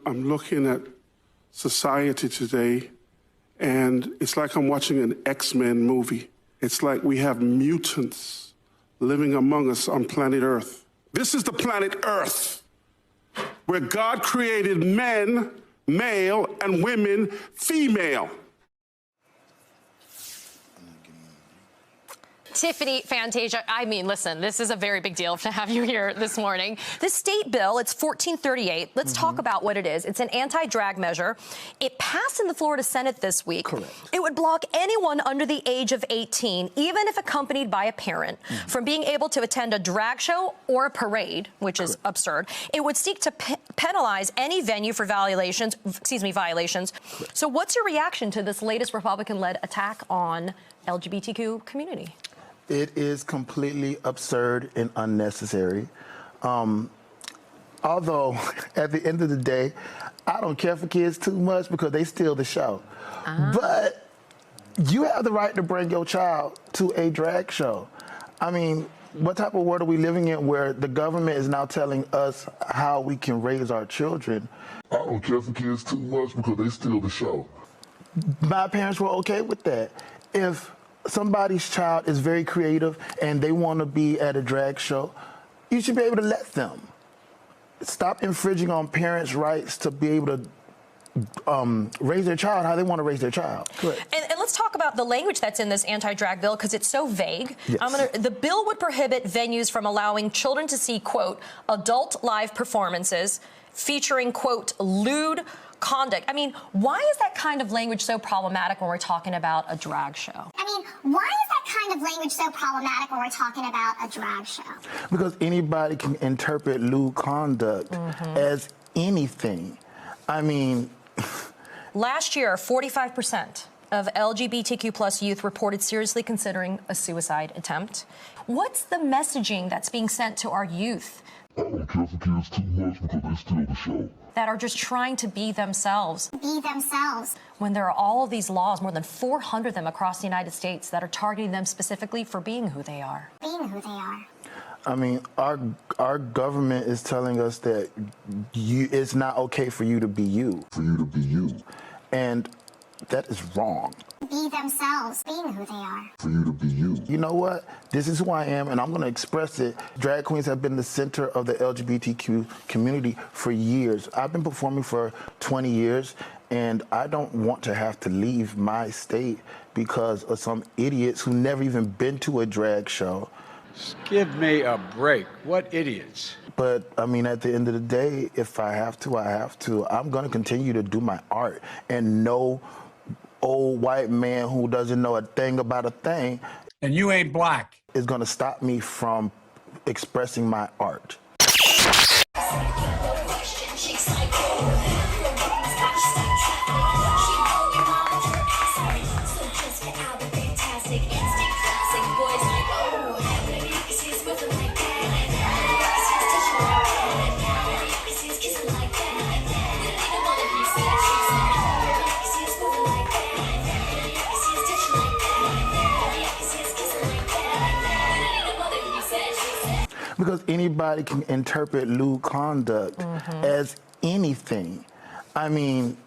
I'm looking at society today, and it's like I'm watching an X-Men movie. It's like we have mutants living among us on planet Earth. This is the planet Earth, where God created men, male, and women, female. Tiffany, Fantasia, I mean, listen, this is a very big deal to have you here this morning. This state bill, it's 1438. Let's talk about what it is. It's an anti-drag measure. It passed in the Florida Senate this week. Correct. It would block anyone under the age of 18, even if accompanied by a parent, from being able to attend a drag show or a parade, which is absurd. It would seek to penalize any venue for violations. So what's your reaction to this latest Republican-led attack on LGBTQ community? It is completely absurd and unnecessary. Although, at the end of the day, I don't care for kids too much because they steal the show. But you have the right to bring your child to a drag show. I mean, what type of world are we living in where the government is now telling us how we can raise our children? I don't care for kids too much because they steal the show. My parents were okay with that. If somebody's child is very creative and they want to be at a drag show, you should be able to let them. Stop infringing on parents' rights to be able to raise their child how they want to raise their child. Correct. And let's talk about the language that's in this anti-drag bill because it's so vague. Yes. The bill would prohibit venues from allowing children to see, quote, adult live performances featuring, quote, lewd conduct. I mean, why is that kind of language so problematic when we're talking about a drag show? I mean, why is that kind of language so problematic when we're talking about a drag show? Because anybody can interpret lewd conduct as anything. I mean... Last year, 45% of LGBTQ plus youth reported seriously considering a suicide attempt. What's the messaging that's being sent to our youth? I don't care for kids too much because they steal the show. That are just trying to be themselves. Be themselves. When there are all of these laws, more than 400 of them across the United States, that are targeting them specifically for being who they are. Being who they are. I mean, our government is telling us that it's not okay for you to be you. For you to be you. And that is wrong. Be themselves. Being who they are. For you to be you. You know what? This is who I am, and I'm going to express it. Drag queens have been the center of the LGBTQ community for years. I've been performing for 20 years, and I don't want to have to leave my state because of some idiots who never even been to a drag show. Give me a break. What idiots? But, I mean, at the end of the day, if I have to, I have to. I'm going to continue to do my art, and no old white man who doesn't know a thing about a thing. And you ain't black. Is going to stop me from expressing my art. Because anybody can interpret lewd conduct as anything. I mean,